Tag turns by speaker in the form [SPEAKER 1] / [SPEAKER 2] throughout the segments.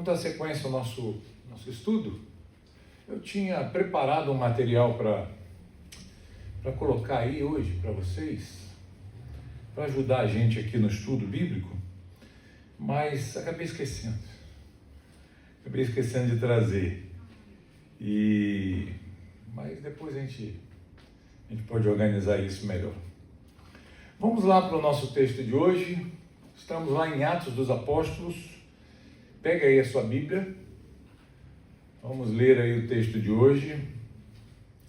[SPEAKER 1] Vamos dar sequência ao nosso estudo. Eu tinha preparado um material para colocar aí hoje para vocês, para ajudar a gente aqui no estudo bíblico, mas acabei esquecendo de trazer. Mas depois a gente pode organizar isso melhor. Vamos lá para o nosso texto de hoje. Estamos lá em Atos dos Apóstolos. Pega aí a sua Bíblia. Vamos ler aí o texto de hoje.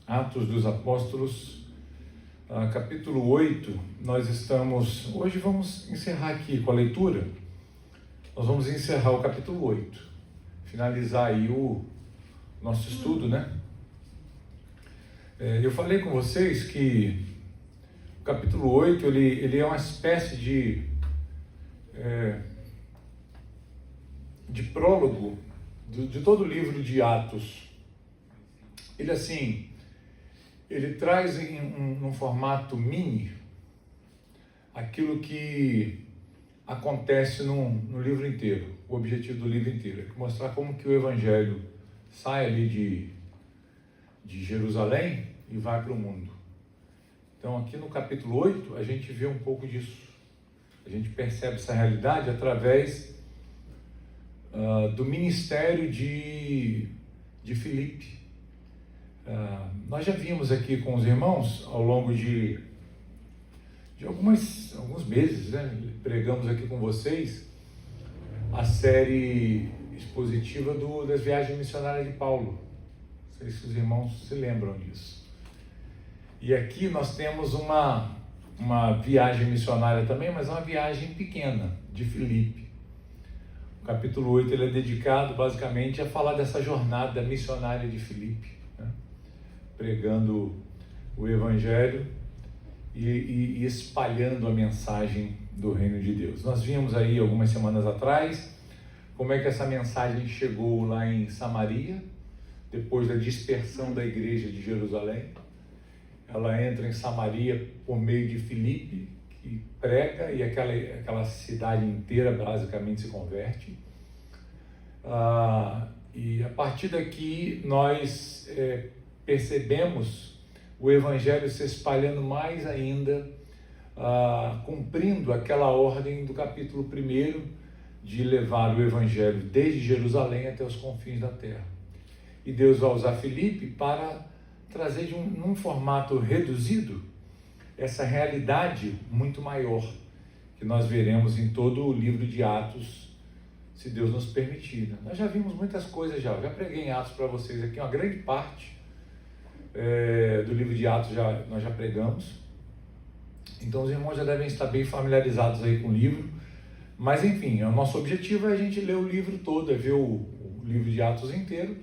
[SPEAKER 1] Atos dos Apóstolos, capítulo 8. Hoje vamos encerrar aqui com a leitura. Nós vamos encerrar o capítulo 8. Finalizar aí o nosso estudo, né? Eu falei com vocês que o capítulo 8, ele é uma espécie de prólogo de todo o livro de Atos. Ele traz num formato mini aquilo que acontece no livro inteiro. O objetivo do livro inteiro é mostrar como que o Evangelho sai ali de Jerusalém e vai para o mundo. Então aqui no capítulo 8 a gente vê um pouco disso. A gente percebe essa realidade através do ministério de Filipe. Nós já vimos aqui com os irmãos ao longo de alguns meses, né? Pregamos aqui com vocês a série expositiva das viagens missionárias de Paulo. Não sei se os irmãos se lembram disso. E aqui nós temos uma viagem missionária também, mas uma viagem pequena, de Filipe. O capítulo 8 ele é dedicado basicamente a falar dessa jornada missionária de Filipe, né? Pregando o Evangelho e espalhando a mensagem do Reino de Deus. Nós vimos aí algumas semanas atrás como é que essa mensagem chegou lá em Samaria, depois da dispersão da igreja de Jerusalém. Ela entra em Samaria por meio de Filipe, que prega, e aquela cidade inteira basicamente se converte. E a partir daqui nós percebemos o Evangelho se espalhando mais ainda, cumprindo aquela ordem do capítulo 1 de levar o Evangelho desde Jerusalém até os confins da terra. E Deus vai usar Filipe para trazer num formato reduzido essa realidade muito maior que nós veremos em todo o livro de Atos, se Deus nos permitir, né? Nós já vimos muitas coisas já preguei em Atos para vocês aqui, uma grande parte do livro de Atos nós já pregamos, então os irmãos já devem estar bem familiarizados aí com o livro, mas enfim, o nosso objetivo é a gente ler o livro todo, é ver o livro de Atos inteiro.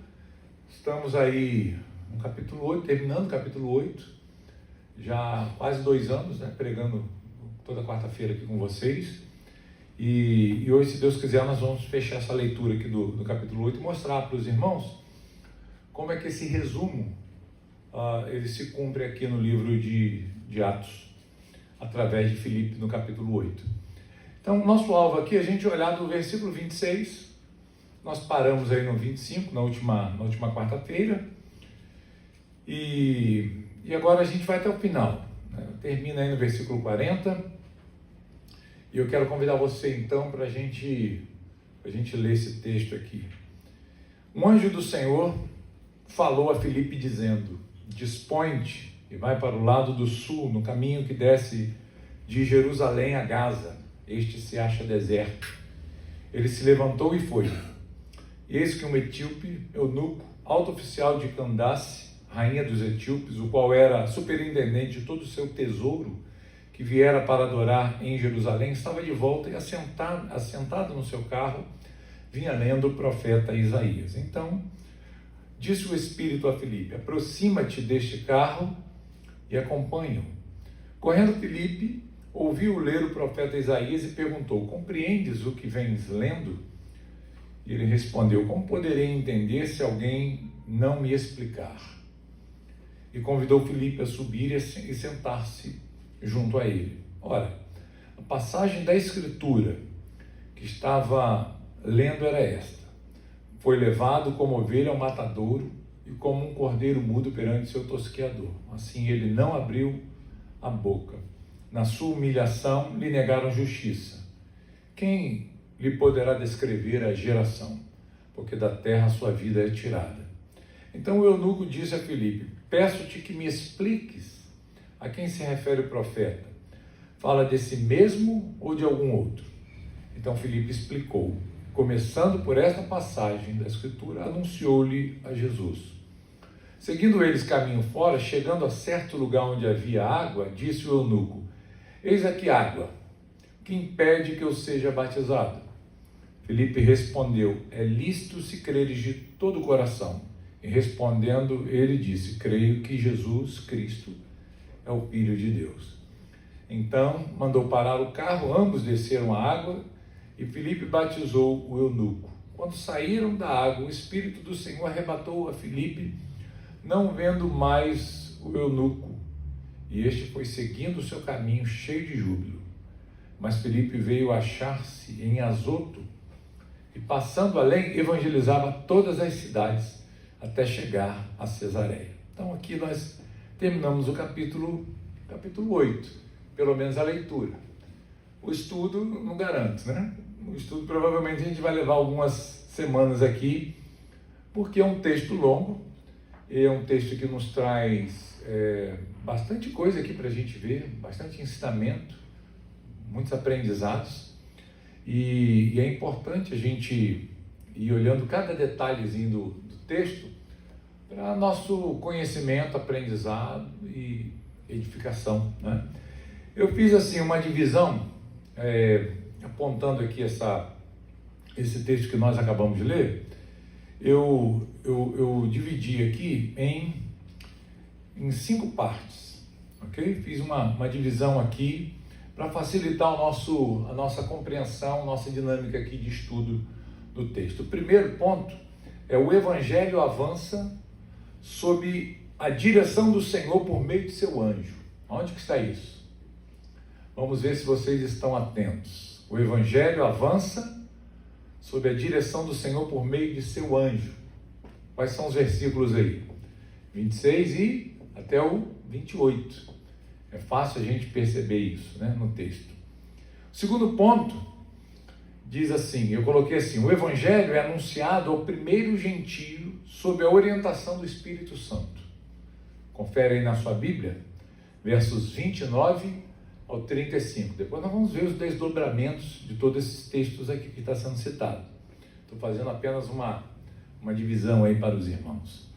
[SPEAKER 1] Estamos aí no capítulo 8, terminando o capítulo 8, já há quase 2 anos, né, pregando toda quarta-feira aqui com vocês, e hoje, se Deus quiser, nós vamos fechar essa leitura aqui do capítulo 8 e mostrar para os irmãos como é que esse resumo ele se cumpre aqui no livro de Atos, através de Filipe, no capítulo 8. Então, nosso alvo aqui é a gente olhar do versículo 26, nós paramos aí no 25, na última quarta-feira, e agora a gente vai até o final, né? Termina aí no versículo 40, e eu quero convidar você então para a gente ler esse texto aqui. Um anjo do Senhor falou a Filipe dizendo: dispõe-te e vai para o lado do sul, no caminho que desce de Jerusalém a Gaza. Este se acha deserto. Ele se levantou e foi. E eis que um etíope, eunuco, alto oficial de Candace, rainha dos etíopes, o qual era superintendente de todo o seu tesouro, que viera para adorar em Jerusalém, estava de volta e assentado no seu carro, vinha lendo o profeta Isaías. Então disse o Espírito a Filipe: aproxima-te deste carro e acompanha-o. Correndo Filipe, ouviu ler o profeta Isaías e perguntou: compreendes o que vens lendo? E ele respondeu: como poderei entender se alguém não me explicar? E convidou Filipe a subir e sentar-se junto a ele. Ora, a passagem da Escritura que estava lendo era esta: Foi levado como ovelha ao matadouro e como um cordeiro mudo perante seu tosqueador. Assim ele não abriu a boca. Na sua humilhação lhe negaram justiça. Quem lhe poderá descrever a geração? Porque da terra a sua vida é tirada. Então o eunuco disse a Filipe: peço-te que me expliques a quem se refere o profeta. Fala de si mesmo ou de algum outro? Então Filipe explicou. Começando por esta passagem da Escritura, anunciou-lhe a Jesus. Seguindo eles caminho fora, chegando a certo lugar onde havia água, disse o eunuco: eis aqui água, que impede que eu seja batizado? Filipe respondeu: é lícito se creres de todo o coração. E respondendo, ele disse: creio que Jesus Cristo é o Filho de Deus. Então mandou parar o carro, ambos desceram a água e Filipe batizou o eunuco. Quando saíram da água, o Espírito do Senhor arrebatou a Filipe, não vendo mais o eunuco, e este foi seguindo o seu caminho cheio de júbilo. Mas Filipe veio achar-se em Azoto e, passando além, evangelizava todas as cidades até chegar a Cesareia. Então aqui nós terminamos o capítulo 8, pelo menos a leitura. O estudo não garanto, né? O estudo provavelmente a gente vai levar algumas semanas aqui, porque é um texto longo, é um texto que nos traz bastante coisa aqui para a gente ver, bastante ensinamento, muitos aprendizados, e é importante a gente ir olhando cada detalhezinho do texto para nosso conhecimento, aprendizado e edificação, né? Eu fiz assim uma divisão, apontando aqui esse texto que nós acabamos de ler. Eu dividi aqui em 5 partes, ok? Fiz uma divisão aqui para facilitar a nossa compreensão, nossa dinâmica aqui de estudo do texto. O primeiro ponto é: o Evangelho avança sob a direção do Senhor por meio de seu anjo. Onde que está isso? Vamos ver se vocês estão atentos. O Evangelho avança sob a direção do Senhor por meio de seu anjo. Quais são os versículos aí? 26 e até o 28. É fácil a gente perceber isso, né, no texto. O segundo ponto diz assim, eu coloquei assim: o Evangelho é anunciado ao primeiro gentio sob a orientação do Espírito Santo. Confere aí na sua Bíblia, versos 29 ao 35. Depois nós vamos ver os desdobramentos de todos esses textos aqui que está sendo citado. Estou fazendo apenas uma divisão aí para os irmãos.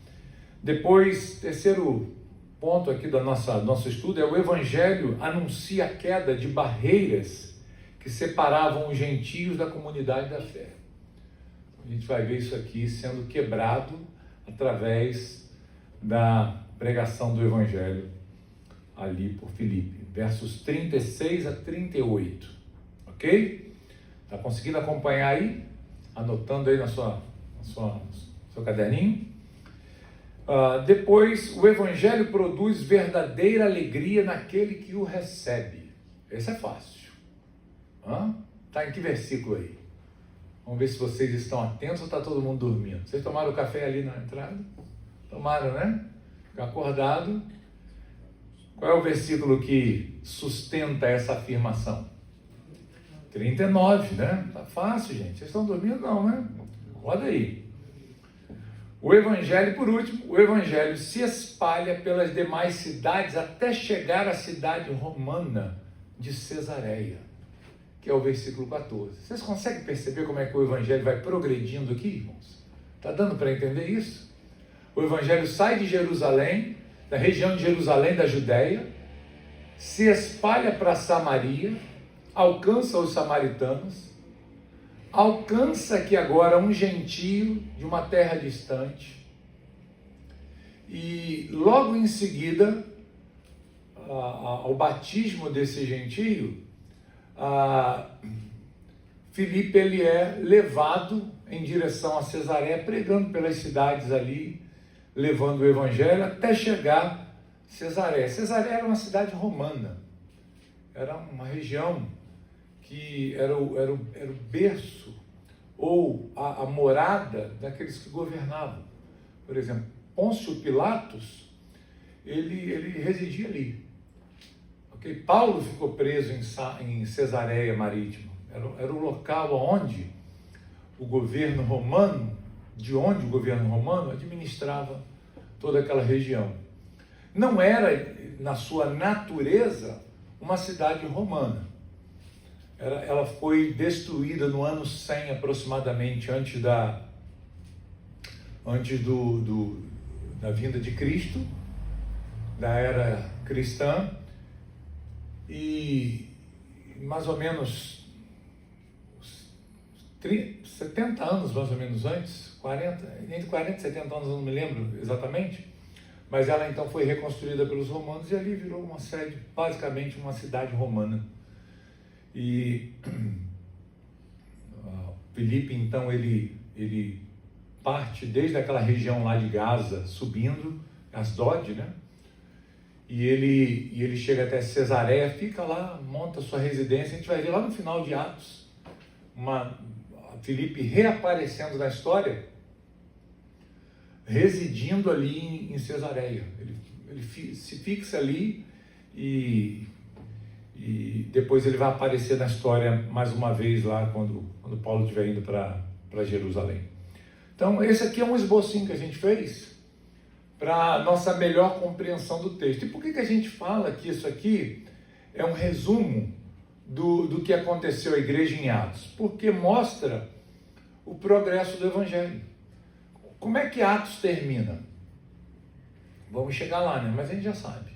[SPEAKER 1] Depois, terceiro ponto aqui do nosso estudo é: o Evangelho anuncia a queda de barreiras que separavam os gentios da comunidade da fé. A gente vai ver isso aqui sendo quebrado através da pregação do Evangelho ali por Filipe, versos 36 a 38, ok? Está conseguindo acompanhar aí? Anotando aí no seu caderninho? Depois, o Evangelho produz verdadeira alegria naquele que o recebe. Esse é fácil. Está em que versículo aí? Vamos ver se vocês estão atentos ou está todo mundo dormindo. Vocês tomaram o café ali na entrada? Tomaram, né? Ficar acordado. Qual é o versículo que sustenta essa afirmação? 39, né? Tá fácil, gente. Vocês estão dormindo não, né? Roda aí. O Evangelho, por último, o Evangelho se espalha pelas demais cidades até chegar à cidade romana de Cesareia, que é o versículo 14. Vocês conseguem perceber como é que o Evangelho vai progredindo aqui, irmãos? Está dando para entender isso? O Evangelho sai de Jerusalém, da região de Jerusalém, da Judéia, se espalha para Samaria, alcança os samaritanos, alcança aqui agora um gentio de uma terra distante, e logo em seguida, ao batismo desse gentio, Filipe ele é levado em direção a Cesareia, pregando pelas cidades ali, levando o Evangelho até chegar a Cesareia. Cesareia era uma cidade romana, era uma região que era o berço ou a morada daqueles que governavam. Por exemplo, Pôncio Pilatos, ele residia ali. Okay? Paulo ficou preso em Cesareia Marítima. Era o local onde o governo romano, administrava toda aquela região. Não era, na sua natureza, uma cidade romana. Ela foi destruída no ano 100 aproximadamente, antes da vinda de Cristo, da era cristã, e mais ou menos 70 anos mais ou menos antes, entre 40 e 70 anos, eu não me lembro exatamente, mas ela então foi reconstruída pelos romanos e ali virou uma sede, basicamente uma cidade romana. E Filipe, então, ele parte desde aquela região lá de Gaza, subindo, Asdod, né? E ele chega até Cesareia, fica lá, monta sua residência. A gente vai ver lá no final de Atos, Filipe reaparecendo na história, residindo ali em Cesareia. Ele se fixa ali e depois ele vai aparecer na história mais uma vez lá quando Paulo estiver indo para Jerusalém. Então esse aqui é um esbocinho que a gente fez para nossa melhor compreensão do texto. E por que a gente fala que isso aqui é um resumo do que aconteceu à igreja em Atos? Porque mostra o progresso do evangelho. Como é que Atos termina? Vamos chegar lá, né? Mas a gente já sabe.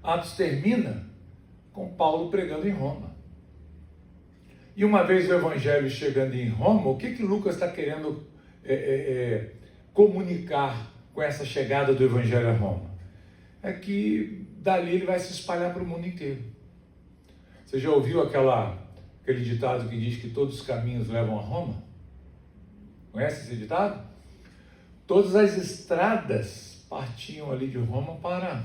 [SPEAKER 1] Atos termina com Paulo pregando em Roma. E uma vez o evangelho chegando em Roma, o que Lucas está querendo comunicar com essa chegada do evangelho a Roma? É que dali ele vai se espalhar para o mundo inteiro. Você já ouviu aquele ditado que diz que todos os caminhos levam a Roma? Conhece esse ditado? Todas as estradas partiam ali de Roma para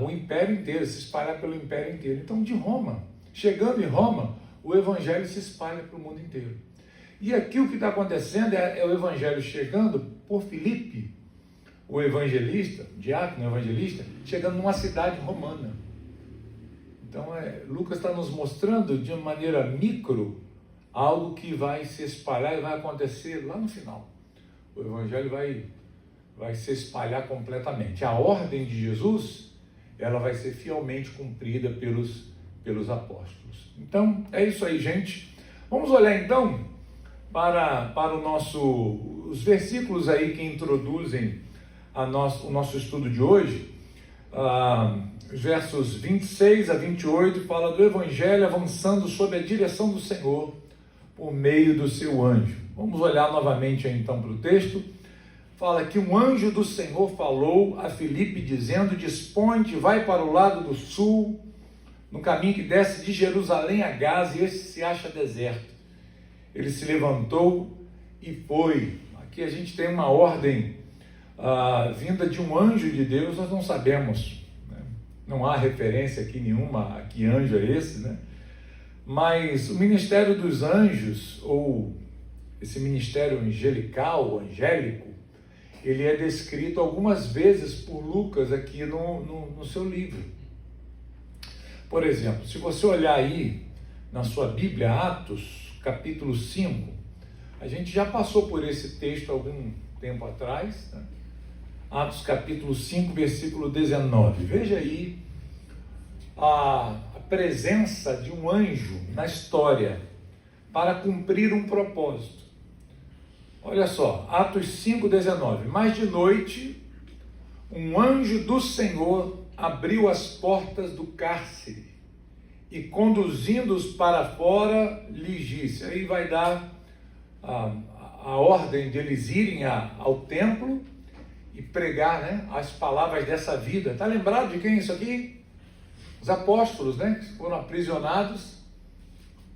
[SPEAKER 1] o império inteiro, se espalhar pelo império inteiro. Então, de Roma, chegando em Roma, o evangelho se espalha para o mundo inteiro. E aqui o que está acontecendo é o evangelho chegando por Filipe, o evangelista, o diácono evangelista, chegando numa cidade romana. Então, Lucas está nos mostrando de uma maneira micro algo que vai se espalhar e vai acontecer lá no final. O evangelho vai se espalhar completamente. A ordem de Jesus, ela vai ser fielmente cumprida pelos apóstolos. Então, é isso aí, gente. Vamos olhar então para os versículos aí que introduzem o nosso estudo de hoje. Os versos 26 a 28 fala do evangelho avançando sob a direção do Senhor por meio do seu anjo. Vamos olhar novamente aí, então para o texto. Fala que um anjo do Senhor falou a Filipe dizendo: dispõe-te, vai para o lado do sul, no caminho que desce de Jerusalém a Gaza, e esse se acha deserto. Ele se levantou e foi. Aqui a gente tem uma ordem vinda de um anjo de Deus, nós não sabemos, né? Não há referência aqui nenhuma a que anjo é esse, né? Mas o ministério dos anjos, ou esse ministério angelical, angélico, ele é descrito algumas vezes por Lucas aqui no seu livro. Por exemplo, se você olhar aí na sua Bíblia, Atos, capítulo 5, a gente já passou por esse texto algum tempo atrás, né? Atos capítulo 5, versículo 19. Veja aí a presença de um anjo na história para cumprir um propósito. Olha só, Atos 5,19. Mas de noite, um anjo do Senhor abriu as portas do cárcere e, conduzindo-os para fora, lhes disse. Aí vai dar a ordem de eles irem ao templo e pregar, né, as palavras dessa vida. Está lembrado de quem é isso aqui? Os apóstolos, né, que foram aprisionados.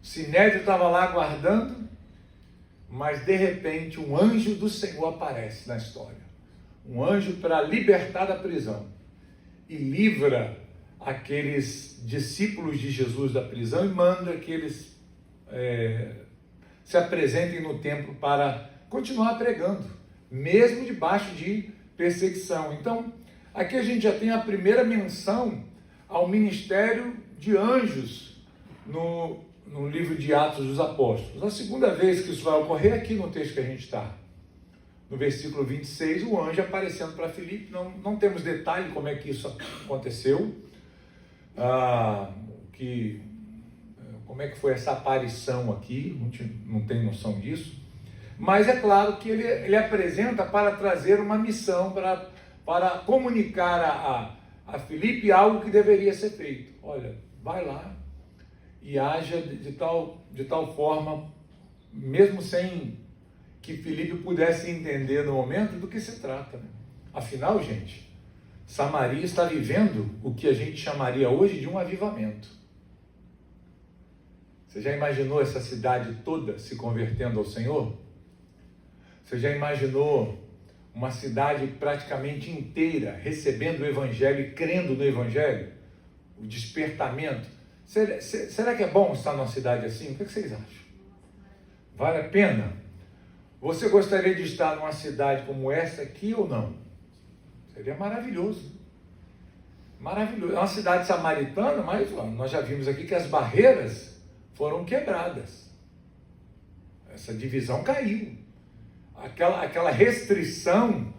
[SPEAKER 1] O Sinédrio estava lá aguardando, mas de repente um anjo do Senhor aparece na história. Um anjo para libertar da prisão e livra aqueles discípulos de Jesus da prisão e manda que eles se apresentem no templo para continuar pregando, mesmo debaixo de perseguição. Então, aqui a gente já tem a primeira menção ao ministério de anjos no livro de Atos dos Apóstolos. A segunda vez que isso vai ocorrer aqui no texto que a gente está. No versículo 26, o anjo aparecendo para Filipe. Não temos detalhe como é que isso aconteceu, como é que foi essa aparição aqui, a gente não tem noção disso, mas é claro que ele apresenta para trazer uma missão, para comunicar a Filipe algo que deveria ser feito. Olha, vai lá e haja de tal forma, mesmo sem que Filipe pudesse entender no momento do que se trata, né? Afinal, gente, Samaria está vivendo o que a gente chamaria hoje de um avivamento. Você já imaginou essa cidade toda se convertendo ao Senhor? Você já imaginou uma cidade praticamente inteira recebendo o Evangelho e crendo no Evangelho? O despertamento. Será que é bom estar numa cidade assim? O que vocês acham? Vale a pena? Você gostaria de estar numa cidade como essa aqui ou não? Seria maravilhoso. Maravilhoso. É uma cidade samaritana, mas nós já vimos aqui que as barreiras foram quebradas. Essa divisão caiu. Aquela restrição,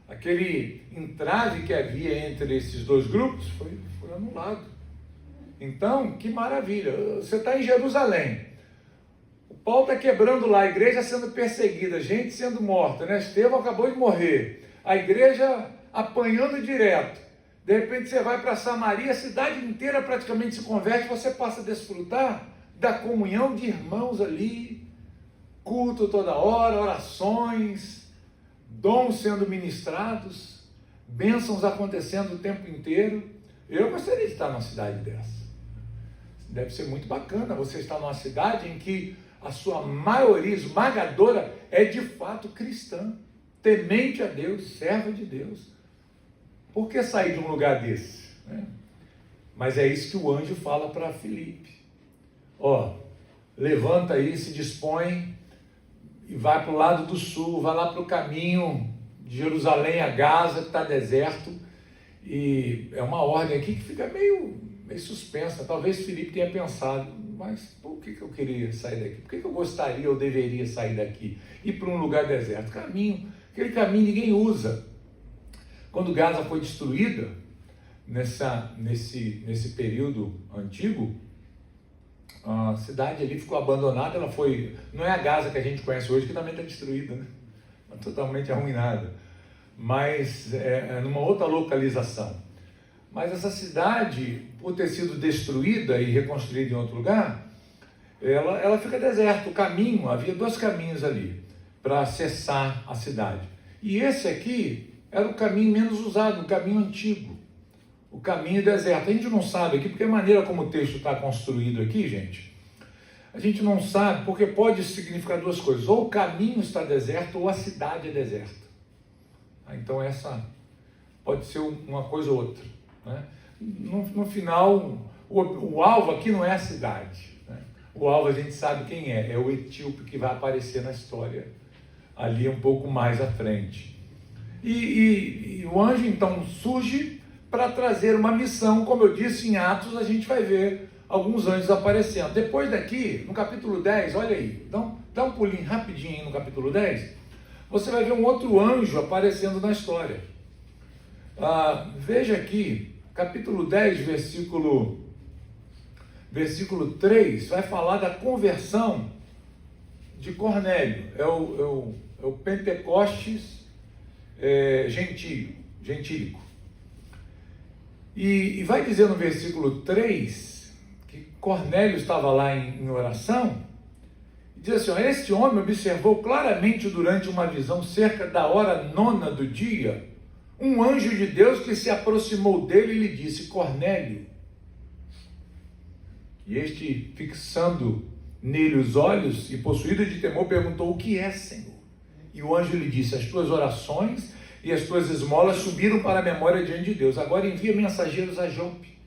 [SPEAKER 1] aquele entrave que havia entre esses dois grupos foi anulado. Então, que maravilha. Você está em Jerusalém. O Paulo está quebrando lá, a igreja sendo perseguida, gente sendo morta, né? Estevão acabou de morrer. A igreja apanhando direto. De repente você vai para Samaria, a cidade inteira praticamente se converte, você passa a desfrutar da comunhão de irmãos ali, culto toda hora, orações, dons sendo ministrados, bênçãos acontecendo o tempo inteiro. Eu gostaria de estar numa cidade dessa. Deve ser muito bacana você estar numa cidade em que a sua maioria esmagadora é de fato cristã, temente a Deus, serva de Deus. Por que sair de um lugar desse? Né? Mas é isso que o anjo fala para Filipe. Levanta aí, se dispõe e vai para o lado do sul, vai lá para o caminho de Jerusalém a Gaza, que está deserto. E é uma ordem aqui que fica meio suspensa. Talvez Filipe tenha pensado, mas por que eu queria sair daqui? Por que eu gostaria ou deveria sair daqui? Ir para um lugar deserto? Aquele caminho ninguém usa. Quando Gaza foi destruída, nesse período antigo, a cidade ali ficou abandonada, não é a Gaza que a gente conhece hoje, que também está destruída, né? Totalmente arruinada, mas é numa outra localização. Mas essa cidade, por ter sido destruída e reconstruída em outro lugar, ela fica deserta. Havia dois caminhos ali para acessar a cidade. E esse aqui era o caminho menos usado, o caminho antigo. O caminho deserto. A gente não sabe aqui, porque a maneira como o texto está construído aqui, gente, a gente não sabe, porque pode significar duas coisas. Ou o caminho está deserto, ou a cidade é deserta. Então essa pode ser uma coisa ou outra. Né? No final, o alvo aqui não é a cidade. Né? O alvo a gente sabe quem é o etíope que vai aparecer na história ali um pouco mais à frente. E o anjo então surge para trazer uma missão. Como eu disse, em Atos a gente vai ver alguns anjos aparecendo. Depois daqui, no capítulo 10, olha aí, dá um pulinho rapidinho aí no capítulo 10, você vai ver um outro anjo aparecendo na história. Veja aqui, capítulo 10, versículo 3, vai falar da conversão de Cornélio. É o Pentecostes gentílico. E vai dizer no versículo 3 que Cornélio estava lá em oração, e diz assim: este homem observou claramente durante uma visão, cerca da hora 9 do dia, um anjo de Deus que se aproximou dele e lhe disse: Cornélio. E este, fixando nele os olhos e possuído de temor, perguntou: o que é, Senhor? E o anjo lhe disse: as tuas orações e as tuas esmolas subiram para a memória diante de Deus. Agora envia mensageiros a Jope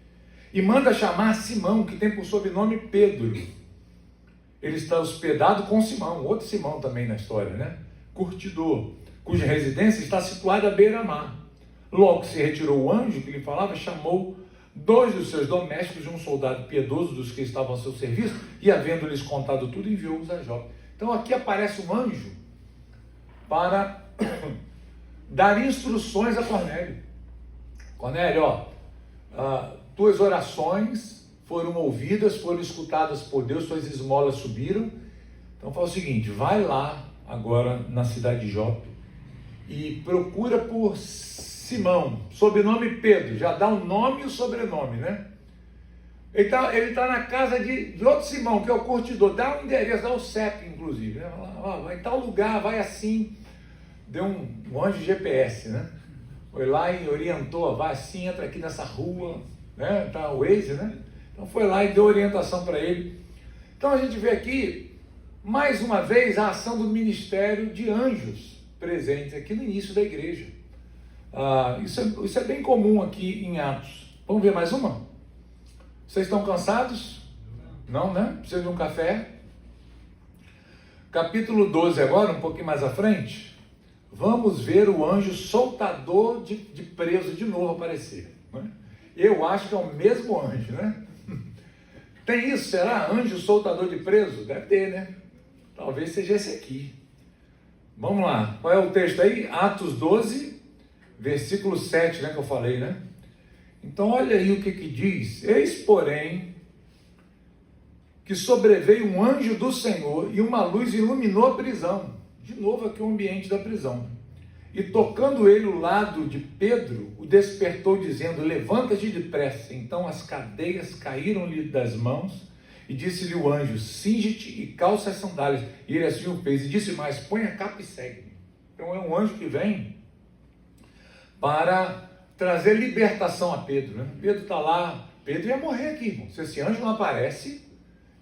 [SPEAKER 1] e manda chamar Simão, que tem por sobrenome Pedro. ele está hospedado com Simão, outro Simão também na história, né? Curtidor, cuja residência está situada à beira-mar. Logo se retirou o anjo que lhe falava, chamou 2 dos seus domésticos e um soldado piedoso dos que estavam a seu serviço, e havendo-lhes contado tudo, enviou-os a Jope. Então aqui aparece um anjo para dar instruções a Cornélio. Cornélio, tuas orações foram ouvidas, foram escutadas por Deus, tuas esmolas subiram. Então fala o seguinte, vai lá agora na cidade de Jope e procura por Simão, sobrenome Pedro, já dá o nome e o sobrenome, né? Ele tá na casa de outro Simão, que é o curtidor, dá o endereço, dá o CEP, inclusive, né? Vai em tal lugar, vai assim, deu um anjo GPS, né? Foi lá e orientou, vai assim, entra aqui nessa rua, né? Tá o Waze, né? Então foi lá e deu orientação para ele. Então a gente vê aqui, mais uma vez, a ação do ministério de anjos presentes aqui no início da igreja. Isso é bem comum aqui em Atos. Vamos ver mais uma? Vocês estão cansados? Não, né? Precisa de um café? Capítulo 12 agora, um pouquinho mais à frente. Vamos ver o anjo soltador de preso de novo aparecer. Né? Eu acho que é o mesmo anjo, né? Tem isso, será? Anjo soltador de preso? Deve ter, né? Talvez seja esse aqui. Vamos lá. Qual é o texto aí? Atos 12, versículo 7, né? Que eu falei, né? Então, olha aí o que diz. Eis, porém, que sobreveio um anjo do Senhor e uma luz iluminou a prisão. De novo aqui o ambiente da prisão. E tocando ele o lado de Pedro, o despertou dizendo, levanta-te depressa. Então as cadeias caíram-lhe das mãos e disse-lhe o anjo, cinge-te e calça as sandálias. E ele assim o fez e disse mais, põe a capa e segue-me. Então é um anjo que vem para trazer libertação a Pedro, né? Pedro está lá, Pedro ia morrer aqui, irmão. Se esse anjo não aparece,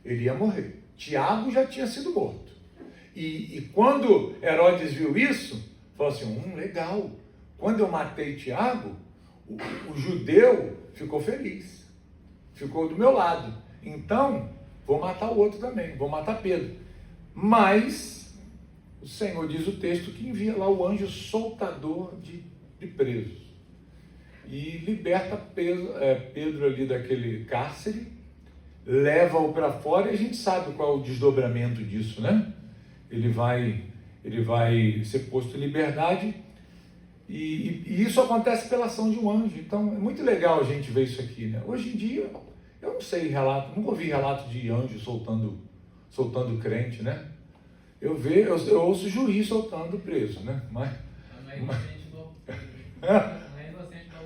[SPEAKER 1] ele ia morrer. Tiago já tinha sido morto. E quando Herodes viu isso, falou assim, legal, quando eu matei Tiago, o judeu ficou feliz, ficou do meu lado, então vou matar o outro também, vou matar Pedro. Mas o Senhor diz o texto que envia lá o anjo soltador de presos e liberta Pedro ali daquele cárcere, leva-o para fora, e a gente sabe qual é o desdobramento disso, né? Ele vai ser posto em liberdade, e isso acontece pela ação de um anjo. Então é muito legal a gente ver isso aqui, né? Hoje em dia, eu não sei nunca ouvi relato de anjo soltando crente, né? Eu ouço juiz soltando preso, né? Mas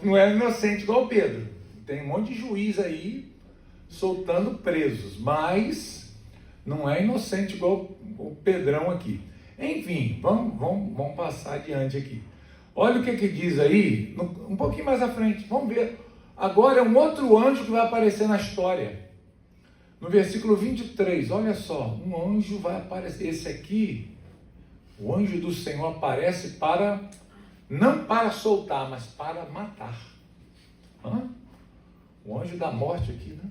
[SPEAKER 1] não é inocente igual Pedro. Tem um monte de juiz aí soltando presos, mas não é inocente igual o Pedrão aqui. Enfim, vamos passar adiante aqui. Olha o que diz aí, um pouquinho mais à frente. Vamos ver. Agora é um outro anjo que vai aparecer na história. No versículo 23, olha só. Um anjo vai aparecer. Esse aqui, o anjo do Senhor aparece não para soltar, mas para matar. O anjo da morte aqui, né?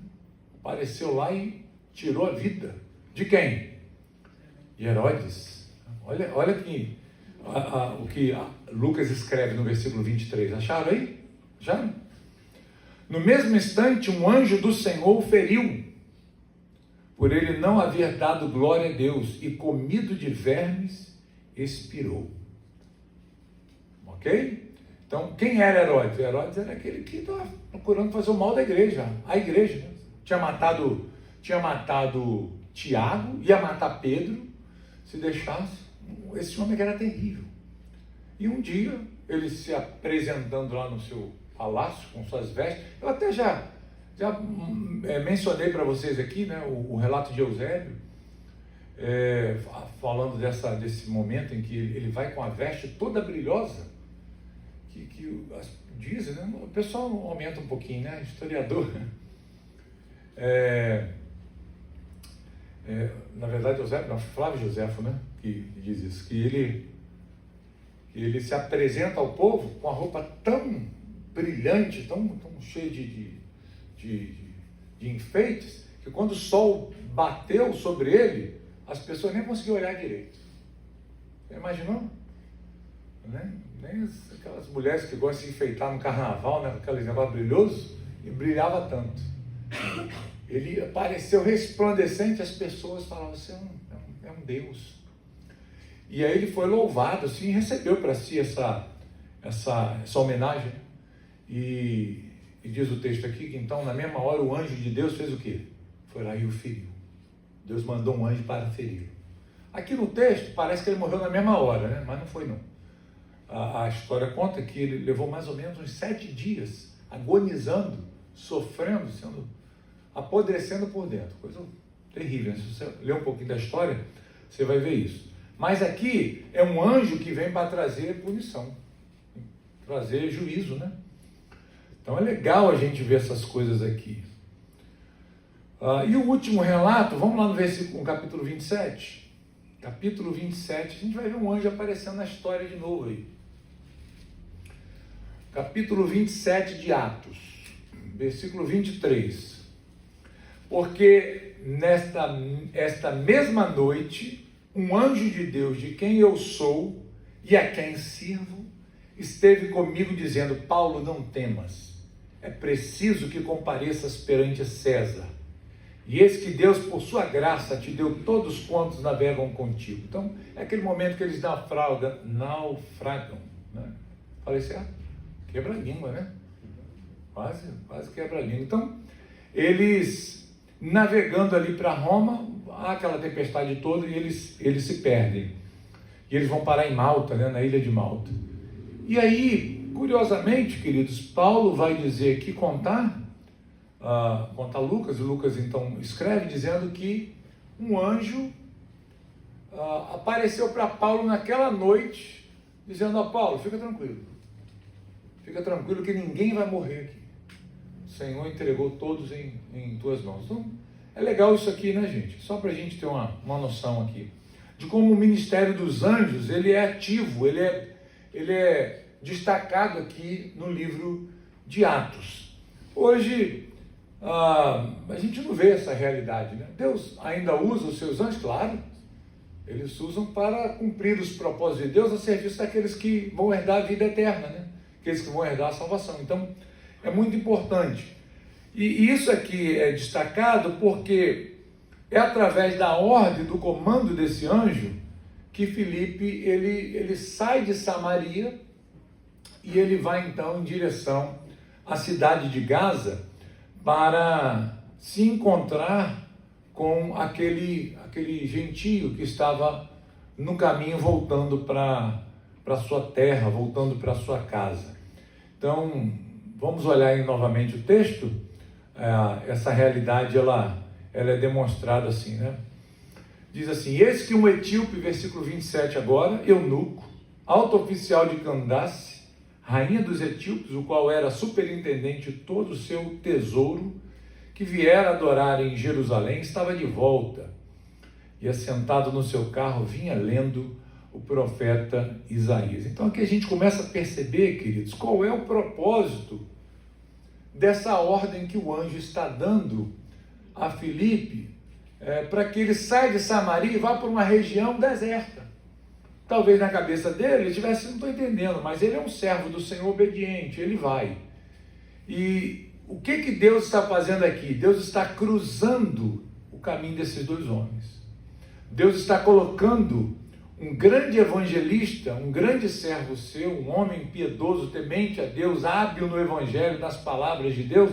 [SPEAKER 1] Apareceu lá e tirou a vida. De quem? De Herodes. Olha aqui o que Lucas escreve no versículo 23. Acharam aí? Já? No mesmo instante, um anjo do Senhor o feriu, por ele não haver dado glória a Deus, e comido de vermes, expirou. Ok? Então, quem era Herodes? Herodes era aquele que estava procurando fazer o mal da igreja. A igreja, né? Tinha matado Tiago, ia matar Pedro, se deixasse. Esse homem era terrível. E um dia, ele se apresentando lá no seu palácio, com suas vestes, eu até já mencionei para vocês aqui, né, o relato de Eusébio, falando desse momento em que ele vai com a veste toda brilhosa, que dizem, né, o pessoal aumenta um pouquinho, né, historiador. Na verdade, Flávio Joséfo, né, que diz isso, que ele se apresenta ao povo com a roupa tão brilhante, tão cheia de enfeites, que quando o sol bateu sobre ele, as pessoas nem conseguiam olhar direito. Você imaginou? Nem aquelas mulheres que gostam de enfeitar no carnaval, né, com aquele negócio brilhoso, e brilhava tanto. Ele apareceu resplandecente, as pessoas falavam, você é um Deus. E aí ele foi louvado, assim, recebeu para si essa homenagem. E diz o texto aqui que então, na mesma hora, o anjo de Deus fez o quê? Foi lá e o feriu. Deus mandou um anjo para feri-lo. Aqui no texto, parece que ele morreu na mesma hora, né? Mas não foi não. A história conta que ele levou mais ou menos uns 7 dias agonizando, sofrendo, apodrecendo por dentro. Coisa terrível. Se você ler um pouquinho da história, você vai ver isso. Mas aqui é um anjo que vem para trazer punição, trazer juízo, né? Então é legal a gente ver essas coisas aqui. E o último relato, vamos lá no capítulo 27. Capítulo 27, a gente vai ver um anjo aparecendo na história de novo aí. Capítulo 27 de Atos, versículo 23. Porque esta mesma noite, um anjo de Deus, de quem eu sou e a quem sirvo, esteve comigo dizendo, Paulo, não temas, é preciso que compareças perante César. E eis que Deus, por sua graça, te deu todos quantos navegam contigo. Então, é aquele momento que eles naufragam, né? Falei certo? Quebra a língua, né? Quase quebra a língua. Então, eles navegando ali para Roma, há aquela tempestade toda e eles se perdem. E eles vão parar em Malta, né? Na ilha de Malta. E aí, curiosamente, queridos, Paulo vai dizer aqui, conta Lucas, e Lucas então escreve dizendo que um anjo apareceu para Paulo naquela noite, dizendo, Paulo, fica tranquilo que ninguém vai morrer aqui. O Senhor entregou todos em tuas mãos. Então, é legal isso aqui, né, gente? Só para a gente ter uma noção aqui, de como o ministério dos anjos, ele é ativo, ele é destacado aqui no livro de Atos. Hoje, a gente não vê essa realidade, né? Deus ainda usa os seus anjos, claro, eles usam para cumprir os propósitos de Deus a serviço daqueles que vão herdar a vida eterna, né? Aqueles que vão herdar a salvação. Então, é muito importante. E isso aqui é destacado porque é através da ordem, do comando desse anjo, que Filipe, ele sai de Samaria e ele vai então em direção à cidade de Gaza para se encontrar com aquele gentio que estava no caminho voltando para sua terra, voltando para sua casa. Então, vamos olhar aí novamente o texto. Essa realidade, ela é demonstrada assim, né? Diz assim, eis que um etíope, versículo 27 agora, eunuco, alto oficial de Candace, rainha dos etíopes, o qual era superintendente de todo o seu tesouro, que viera adorar em Jerusalém, estava de volta, e assentado no seu carro, vinha lendo o profeta Isaías. Então aqui a gente começa a perceber, queridos, qual é o propósito dessa ordem que o anjo está dando a Filipe, para que ele saia de Samaria e vá para uma região deserta. Talvez na cabeça dele ele tivesse, não estou entendendo, mas ele é um servo do Senhor obediente, ele vai. E o que Deus está fazendo aqui? Deus está cruzando o caminho desses dois homens. Deus está colocando um grande evangelista, um grande servo seu, um homem piedoso, temente a Deus, hábil no evangelho, nas palavras de Deus,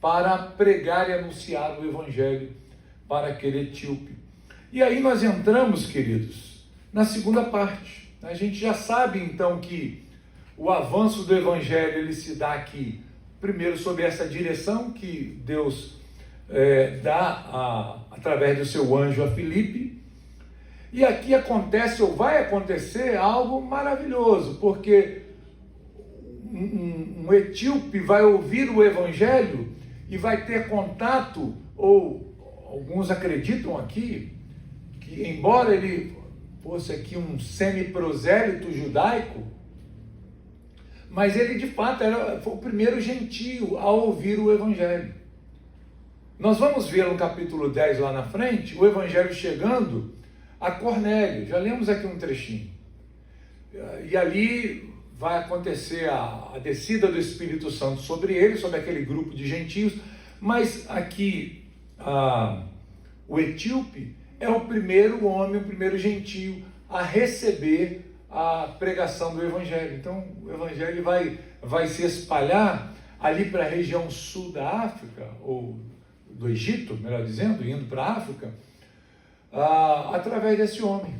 [SPEAKER 1] para pregar e anunciar o evangelho para aquele etíope. E aí nós entramos, queridos, na segunda parte. A gente já sabe então que o avanço do evangelho ele se dá aqui, primeiro sob essa direção que Deus dá através do seu anjo a Filipe. E aqui acontece, ou vai acontecer, algo maravilhoso, porque um etíope vai ouvir o evangelho e vai ter contato, ou alguns acreditam aqui, que embora ele fosse aqui um semi-prosélito judaico, mas ele de fato foi o primeiro gentio a ouvir o evangelho. Nós vamos ver no capítulo 10 lá na frente, o evangelho chegando a Cornélio. Já lemos aqui um trechinho. E ali vai acontecer a descida do Espírito Santo sobre ele, sobre aquele grupo de gentios. Mas aqui, o etíope é o primeiro homem, o primeiro gentio a receber a pregação do evangelho. Então, o evangelho vai se espalhar ali para a região sul da África, ou do Egito, melhor dizendo, indo para a África, através desse homem.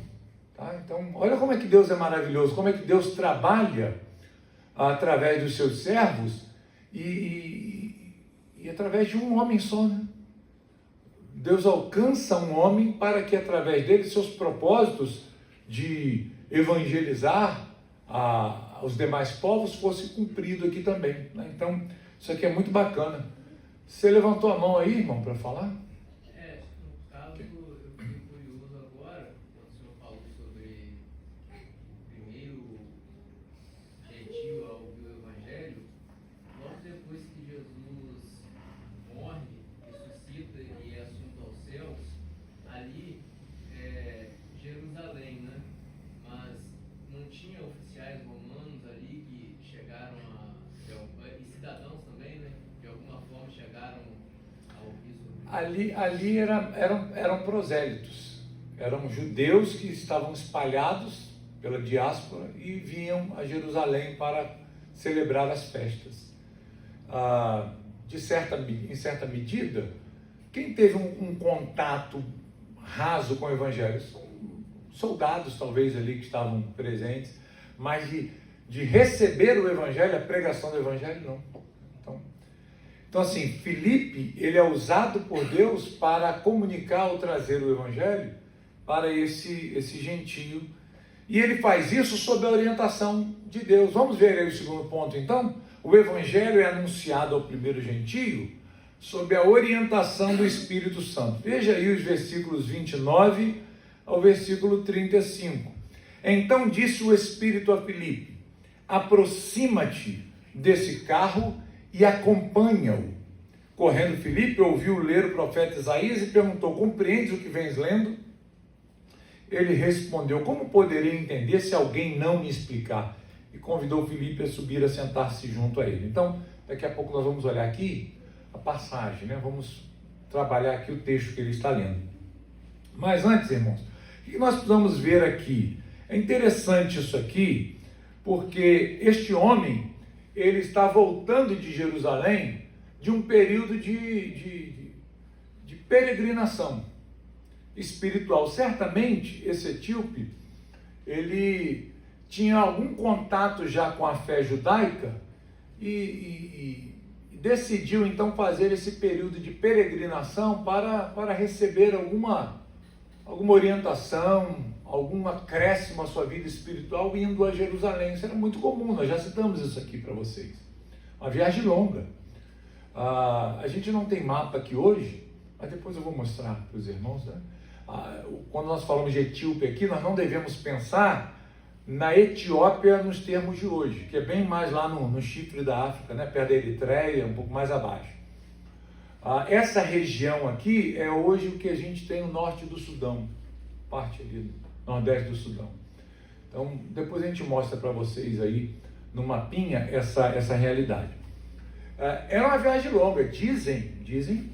[SPEAKER 1] Tá? Então, olha como é que Deus é maravilhoso, como é que Deus trabalha através dos seus servos e através de um homem só, né? Deus alcança um homem para que através dele seus propósitos de evangelizar os demais povos fossem cumpridos aqui também, né? Então, isso aqui é muito bacana. Você levantou a mão aí, irmão, para falar?
[SPEAKER 2] No caso, eu fiquei curioso agora, quando o senhor falou sobre o primeiro gentio a ouvir o Evangelho, logo depois que Jesus morre, ressuscita e é assunto aos céus, ali Jerusalém, né? Mas não tinha oficiais romanos ali que chegaram e cidadãos também, né? De alguma forma chegaram a ouvir sobre
[SPEAKER 1] Ali eram prosélitos, eram judeus que estavam espalhados pela diáspora e vinham a Jerusalém para celebrar as festas. Em certa medida, quem teve um contato raso com o evangelho? São soldados talvez ali que estavam presentes, mas de receber o evangelho, a pregação do evangelho, não. Então assim, Filipe, ele é usado por Deus para comunicar ou trazer o evangelho para esse gentio. E ele faz isso sob a orientação de Deus. Vamos ver aí o segundo ponto, então. O evangelho é anunciado ao primeiro gentio sob a orientação do Espírito Santo. Veja aí os versículos 29 ao versículo 35. Então disse o Espírito a Filipe: aproxima-te desse carro e acompanha-o. Correndo Filipe, ouviu ler o profeta Isaías e perguntou: compreendes o que vens lendo? Ele respondeu: como poderei entender se alguém não me explicar? E convidou Filipe a subir a sentar-se junto a ele. Então, daqui a pouco nós vamos olhar aqui a passagem, né? Vamos trabalhar aqui o texto que ele está lendo. Mas antes, irmãos, o que nós precisamos ver aqui? É interessante isso aqui, porque este homem, ele está voltando de Jerusalém de um período de peregrinação espiritual. Certamente, esse etíope, ele tinha algum contato já com a fé judaica e decidiu então fazer esse período de peregrinação para receber alguma orientação, algum acréscimo à sua vida espiritual indo a Jerusalém. Isso era muito comum, nós já citamos isso aqui para vocês. Uma viagem longa. A gente não tem mapa aqui hoje, mas depois eu vou mostrar para os irmãos, né? Quando nós falamos de Etíope aqui, nós não devemos pensar na Etiópia nos termos de hoje, que é bem mais lá no chifre da África, né? Perto da Eritreia, um pouco mais abaixo. Essa região aqui é hoje o que a gente tem no norte do Sudão, parte ali do nordeste do Sudão. Então, depois a gente mostra para vocês aí, no mapinha, essa realidade. Era uma viagem longa. Dizem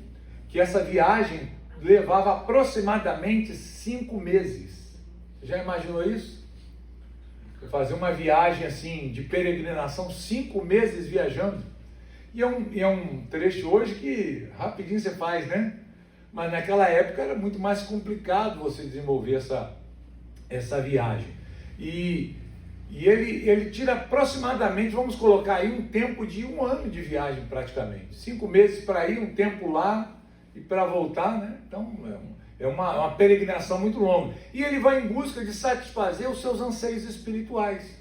[SPEAKER 1] que essa viagem levava aproximadamente 5 meses. Você já imaginou isso? Fazer uma viagem assim de peregrinação, 5 meses viajando. E é um trecho hoje que rapidinho você faz, né? Mas naquela época era muito mais complicado você desenvolver essa viagem. E ele tira aproximadamente, vamos colocar aí, um tempo de 1 ano de viagem praticamente. 5 meses para ir, um tempo lá e para voltar, né? Então é uma peregrinação muito longa. E ele vai em busca de satisfazer os seus anseios espirituais.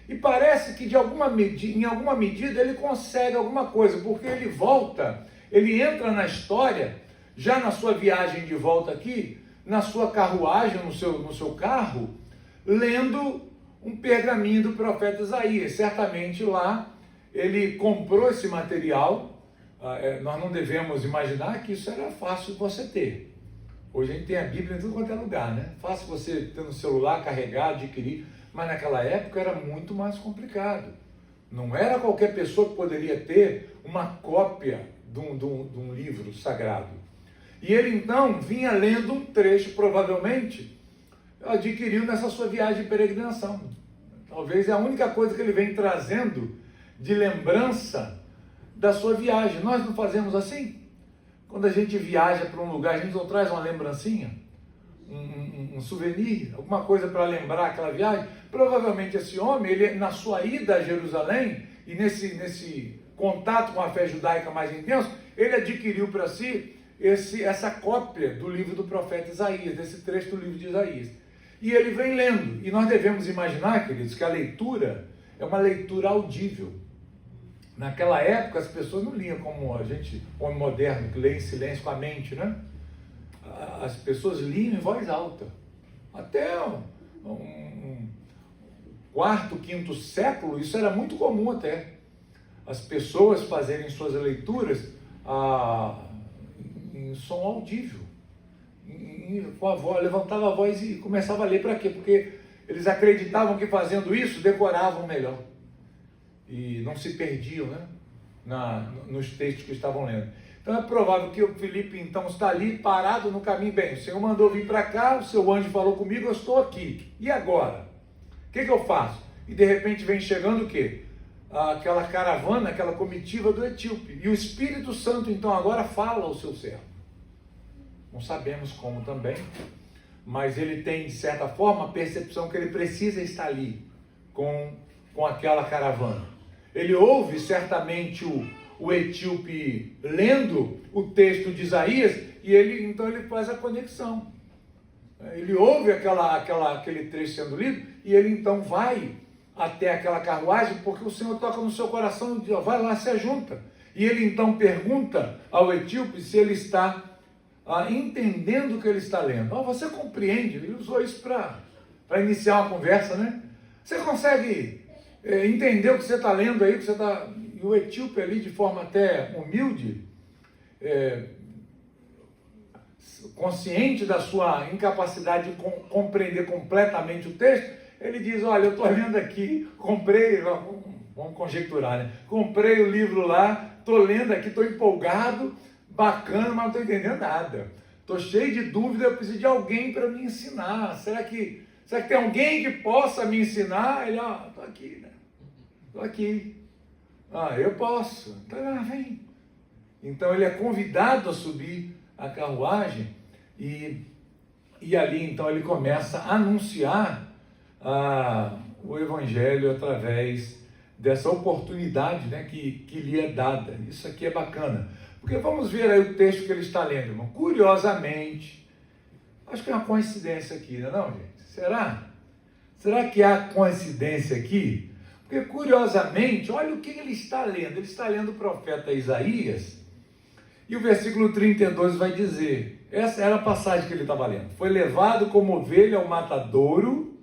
[SPEAKER 1] E parece que em alguma medida ele consegue alguma coisa, porque ele volta, ele entra na história, já na sua viagem de volta aqui, na sua carruagem, no seu carro, lendo um pergaminho do profeta Isaías. Certamente lá ele comprou esse material nós não devemos imaginar que isso era fácil de você ter. Hoje a gente tem a Bíblia em tudo quanto é lugar, né? Fácil você ter no celular, carregar, adquirir, mas naquela época era muito mais complicado. Não era qualquer pessoa que poderia ter uma cópia de um livro sagrado. E ele então vinha lendo um trecho, provavelmente adquiriu nessa sua viagem de peregrinação. Talvez é a única coisa que ele vem trazendo de lembrança da sua viagem. Nós não fazemos assim? Quando a gente viaja para um lugar, a gente não traz uma lembrancinha, um souvenir, alguma coisa para lembrar aquela viagem. Provavelmente esse homem, ele, na sua ida a Jerusalém, e nesse contato com a fé judaica mais intenso, ele adquiriu para si essa cópia do livro do profeta Isaías, desse trecho do livro de Isaías. E ele vem lendo. E nós devemos imaginar, queridos, que a leitura é uma leitura audível. Naquela época, as pessoas não liam como a gente, homem moderno, que lê em silêncio com a mente, né? As pessoas liam em voz alta. Até um quarto, quinto século, isso era muito comum até. As pessoas fazerem suas leituras em som audível. Com a voz, levantava a voz e começava a ler. Para quê? Porque eles acreditavam que fazendo isso decoravam melhor. E não se perdiam, né? Nos textos que estavam lendo. Então é provável que o Filipe então está ali parado no caminho. Bem, o Senhor mandou vir para cá, o seu anjo falou comigo, eu estou aqui. E agora? O que eu faço? E de repente vem chegando o quê? Aquela caravana, aquela comitiva do etíope. E o Espírito Santo então agora fala ao seu servo. Não sabemos como também, mas ele tem, de certa forma, a percepção que ele precisa estar ali com aquela caravana. Ele ouve certamente o etíope lendo o texto de Isaías e então ele faz a conexão. Ele ouve aquele trecho sendo lido e ele então vai até aquela carruagem porque o Senhor toca no seu coração e diz, vai lá, se ajunta. E ele então pergunta ao etíope se ele está entendendo o que ele está lendo. Você compreende? Ele usou isso para iniciar uma conversa, né? Você consegue entender o que você está lendo aí? E o etíope ali, de forma até humilde, consciente da sua incapacidade de compreender completamente o texto, ele diz, olha, eu estou lendo aqui, comprei, vamos conjecturar, né? Comprei o livro lá, estou lendo aqui, estou empolgado, bacana, mas não estou entendendo nada. Estou cheio de dúvida, eu preciso de alguém para me ensinar. Será que tem alguém que possa me ensinar? Ele, estou aqui, né? Estou aqui. Eu posso. Então, vem. Então ele é convidado a subir a carruagem e ali então ele começa a anunciar o Evangelho através dessa oportunidade, né, que lhe é dada. Isso aqui é bacana. Porque vamos ver aí o texto que ele está lendo, irmão. Curiosamente, acho que é uma coincidência aqui, não, gente? Será? Será que há coincidência aqui? Porque, curiosamente, olha o que ele está lendo. Ele está lendo o profeta Isaías, e o versículo 32 vai dizer, essa era a passagem que ele estava lendo. Foi levado como ovelha ao matadouro,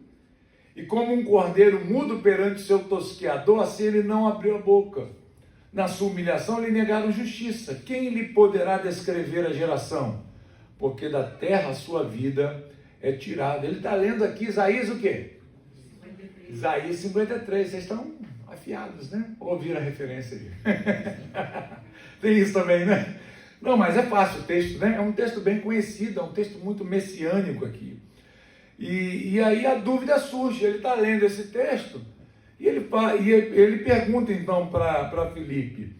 [SPEAKER 1] e como um cordeiro mudo perante seu tosqueador, assim ele não abriu a boca. Na sua humilhação lhe negaram justiça. Quem lhe poderá descrever a geração? Porque da terra a sua vida é tirada. Ele está lendo aqui Isaías o quê? 53. Isaías 53. Vocês estão afiados, né? Ouviram a referência aí. Tem isso também, né? Não, mas é fácil o texto, né? É um texto bem conhecido, é um texto muito messiânico aqui. E aí a dúvida surge. Ele está lendo esse texto e ele pergunta então para Filipe,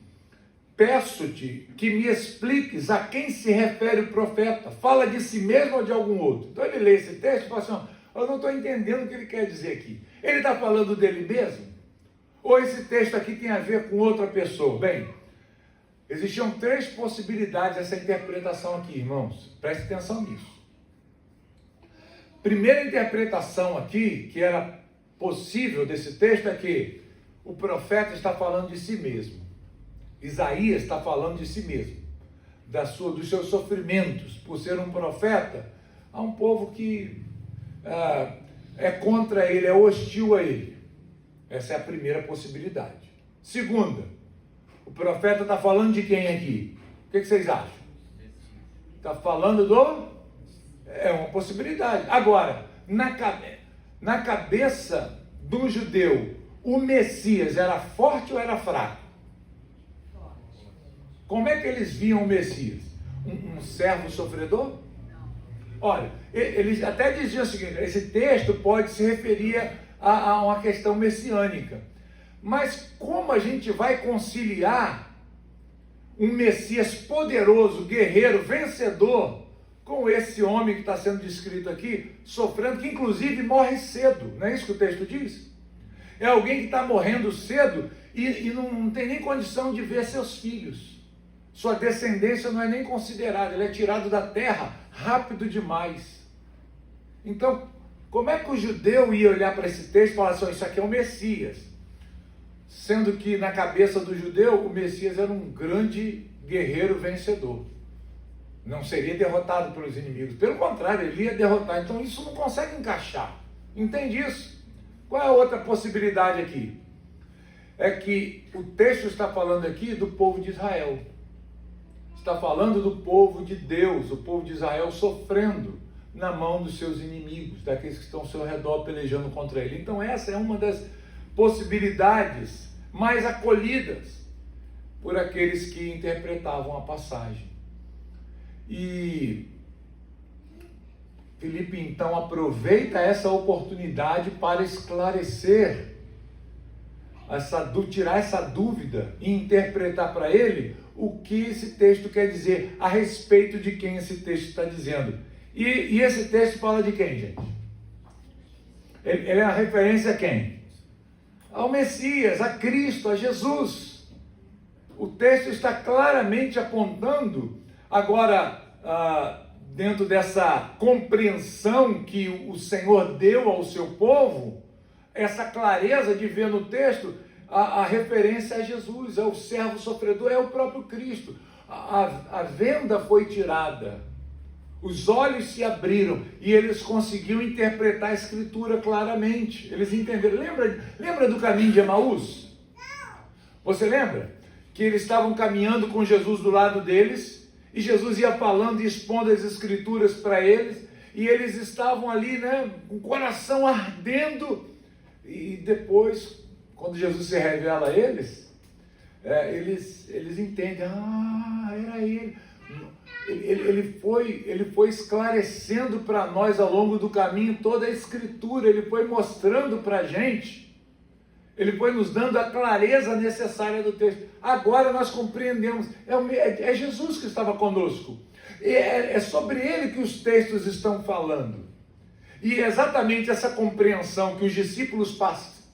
[SPEAKER 1] peço-te que me expliques a quem se refere o profeta. Fala de si mesmo ou de algum outro? Então ele lê esse texto e fala assim, eu não estou entendendo o que ele quer dizer aqui. Ele está falando dele mesmo? Ou esse texto aqui tem a ver com outra pessoa? Bem, existiam 3 possibilidades dessa interpretação aqui, irmãos. Preste atenção nisso. Primeira interpretação aqui, que era possível desse texto, é que o profeta está falando de si mesmo. Isaías está falando de si mesmo, dos seus sofrimentos, por ser um profeta, a um povo que é contra ele, é hostil a ele. Essa é a primeira possibilidade. Segunda, O profeta está falando de quem aqui? O que vocês acham? Está falando do... É uma possibilidade. Agora, na cabeça do judeu, o Messias era forte ou era fraco? Como é que eles viam o Messias? Um servo sofredor? Olha, eles até diziam o seguinte: esse texto pode se referir a uma questão messiânica. Mas como a gente vai conciliar um Messias poderoso, guerreiro, vencedor, com esse homem que está sendo descrito aqui, sofrendo, que inclusive morre cedo? Não é isso que o texto diz? É alguém que está morrendo cedo e não tem nem condição de ver seus filhos. Sua descendência não é nem considerada, ele é tirado da terra rápido demais. Então, como é que o judeu ia olhar para esse texto e falar assim: isso aqui é o Messias? Sendo que na cabeça do judeu, o Messias era um grande guerreiro vencedor. Não seria derrotado pelos inimigos. Pelo contrário, ele ia derrotar. Então isso não consegue encaixar. Entende isso? Qual é a outra possibilidade aqui? É que o texto está falando aqui do povo de Israel. Está falando do povo de Deus, o povo de Israel sofrendo na mão dos seus inimigos, daqueles que estão ao seu redor pelejando contra ele. Então essa é uma das possibilidades mais acolhidas por aqueles que interpretavam a passagem. E Filipe então aproveita essa oportunidade para esclarecer, tirar essa dúvida e interpretar para ele o que esse texto quer dizer, a respeito de quem esse texto está dizendo. E esse texto fala de quem, gente? Ele é uma referência a quem? Ao Messias, a Cristo, a Jesus. O texto está claramente apontando, agora, dentro dessa compreensão que o Senhor deu ao seu povo, essa clareza de ver no texto a referência a Jesus, é o servo sofredor, é o próprio Cristo. A venda foi tirada, os olhos se abriram e eles conseguiram interpretar a Escritura claramente. Eles entenderam. Lembra do caminho de Emaús? Você lembra? Que eles estavam caminhando com Jesus do lado deles e Jesus ia falando e expondo as Escrituras para eles, e eles estavam ali, né, com o coração ardendo, e depois, quando Jesus se revela a eles, eles entendem: era ele. Ele foi esclarecendo para nós ao longo do caminho toda a Escritura, ele foi mostrando para a gente, ele foi nos dando a clareza necessária do texto. Agora nós compreendemos, é Jesus que estava conosco, é sobre ele que os textos estão falando. E é exatamente essa compreensão que os discípulos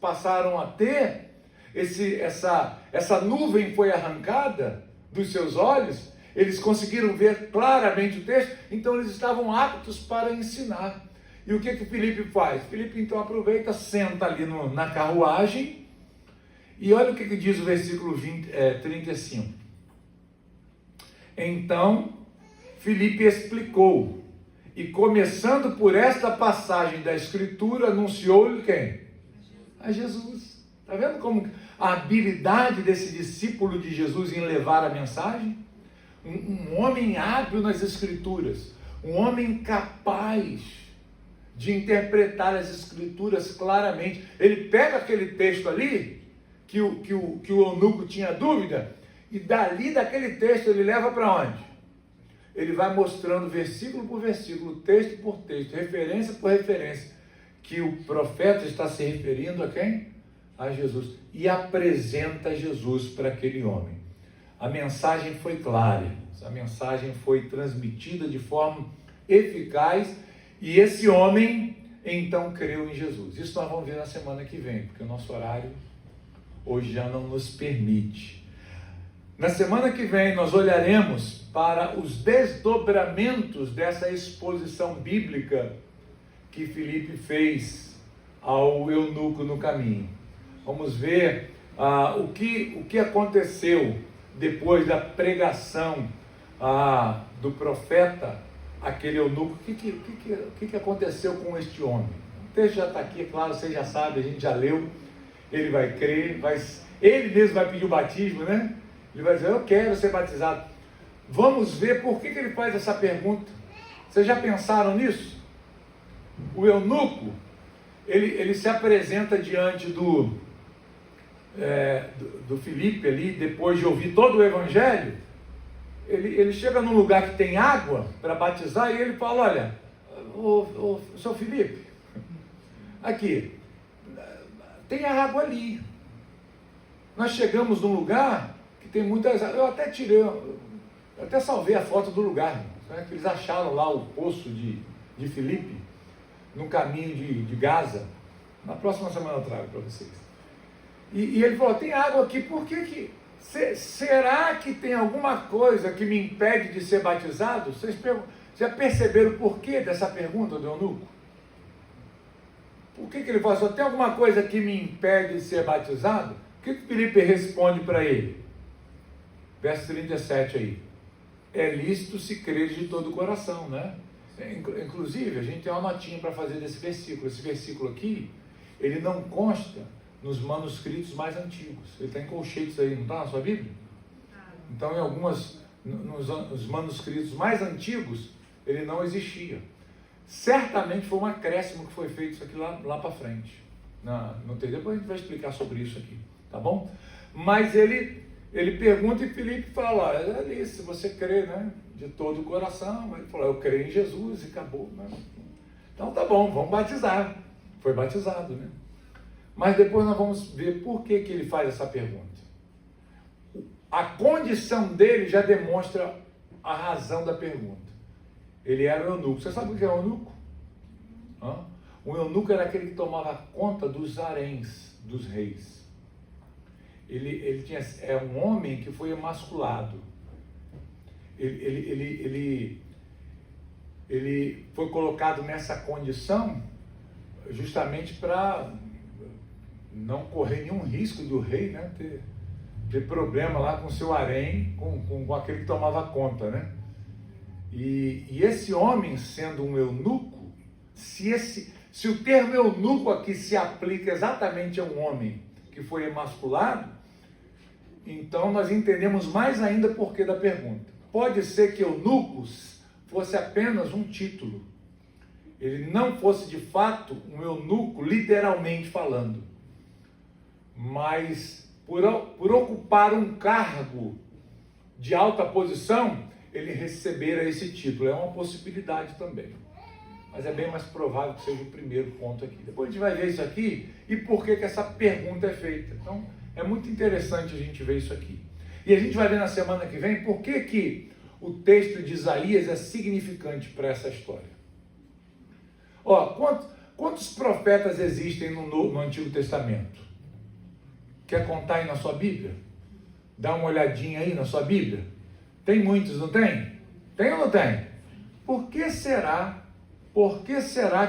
[SPEAKER 1] passaram a ter, essa nuvem foi arrancada dos seus olhos, eles conseguiram ver claramente o texto, então eles estavam aptos para ensinar. E o que Filipe faz? Filipe então aproveita, senta ali na carruagem, e olha o que diz o versículo 35. Então, Filipe explicou, e começando por esta passagem da Escritura, anunciou-lhe quem? A Jesus. Está vendo como a habilidade desse discípulo de Jesus em levar a mensagem? Um homem hábil nas Escrituras, um homem capaz de interpretar as Escrituras claramente. Ele pega aquele texto ali, que o eunuco tinha dúvida, e daquele texto ele leva para onde? Ele vai mostrando versículo por versículo, texto por texto, referência por referência, que o profeta está se referindo a quem? A Jesus. E apresenta Jesus para aquele homem. A mensagem foi clara, a mensagem foi transmitida de forma eficaz, e esse homem então creu em Jesus. Isso nós vamos ver na semana que vem, porque o nosso horário hoje já não nos permite. Na semana que vem nós olharemos para os desdobramentos dessa exposição bíblica que Filipe fez ao eunuco no caminho. Vamos ver o que aconteceu depois da pregação do profeta, aquele eunuco. O que aconteceu com este homem? O texto já está aqui, é claro, você já sabe, a gente já leu. Ele vai crer, ele mesmo vai pedir o batismo, né? Ele vai dizer, eu quero ser batizado. Vamos ver por que ele faz essa pergunta. Vocês já pensaram nisso? O eunuco, ele se apresenta diante do Filipe ali, depois de ouvir todo o evangelho. Ele chega num lugar que tem água para batizar e ele fala, olha, o seu Filipe, aqui, tem a água ali. Nós chegamos num lugar que tem muitas águas. Eu até salvei a foto do lugar, né? Que eles acharam lá o poço de Filipe, no caminho de Gaza. Na próxima semana eu trago para vocês. E ele falou, tem água aqui, por que será que tem alguma coisa que me impede de ser batizado? Vocês já perceberam o porquê dessa pergunta do eunuco? Por que ele falou, tem alguma coisa que me impede de ser batizado? O que Filipe responde para ele? Verso 37 aí. É lícito se crer de todo o coração, né? Inclusive, a gente tem uma notinha para fazer desse versículo. Esse versículo aqui, ele não consta nos manuscritos mais antigos. Ele está em colchetes aí, não está na sua Bíblia? Então, nos manuscritos mais antigos, ele não existia. Certamente foi um acréscimo que foi feito isso aqui lá para frente. Depois a gente vai explicar sobre isso aqui, tá bom? Mas ele pergunta e Filipe fala, é ali, se você crê, né, de todo o coração. Ele falou, eu creio em Jesus e acabou, né? Então tá bom, vamos batizar. Foi batizado, né? Mas depois nós vamos ver por que ele faz essa pergunta. A condição dele já demonstra a razão da pergunta. Ele era o eunuco. Você sabe o que é o eunuco? O eunuco era aquele que tomava conta dos haréns dos reis. Ele é um homem que foi emasculado. Ele foi colocado nessa condição justamente para não correr nenhum risco do rei, né, ter problema lá com seu harém, com aquele que tomava conta, né? E esse homem, sendo um eunuco, se o termo eunuco aqui se aplica exatamente a um homem que foi emasculado, então nós entendemos mais ainda por que da pergunta. Pode ser que eunucos fosse apenas um título. Ele não fosse de fato um eunuco, literalmente falando. Mas por ocupar um cargo de alta posição, ele recebera esse título. É uma possibilidade também. Mas é bem mais provável que seja o primeiro ponto aqui. Depois a gente vai ver isso aqui e por que essa pergunta é feita. Então, é muito interessante a gente ver isso aqui. E a gente vai ver na semana que vem por que o texto de Isaías é significante para essa história. Quantos profetas existem no Antigo Testamento? Quer contar aí na sua Bíblia? Dá uma olhadinha aí na sua Bíblia. Tem muitos, não tem? Tem ou não tem? Por que será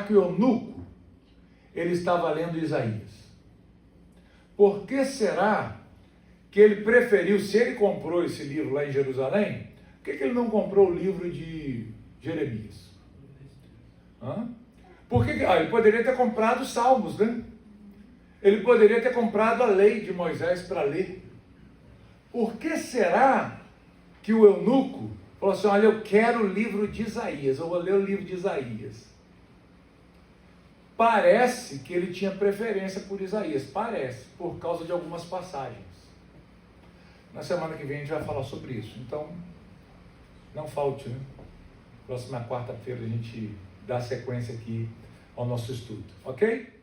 [SPEAKER 1] que o eunuco ele estava lendo Isaías? Por que será que ele preferiu, se ele comprou esse livro lá em Jerusalém, por que ele não comprou o livro de Jeremias? Porque ele poderia ter comprado os Salmos, né? Ele poderia ter comprado a lei de Moisés para ler. Por que será que o eunuco falou assim, olha, eu quero o livro de Isaías, eu vou ler o livro de Isaías? Parece que ele tinha preferência por Isaías, parece, por causa de algumas passagens. Na semana que vem a gente vai falar sobre isso, então não falte, né? Próxima quarta-feira a gente dá sequência aqui ao nosso estudo, ok?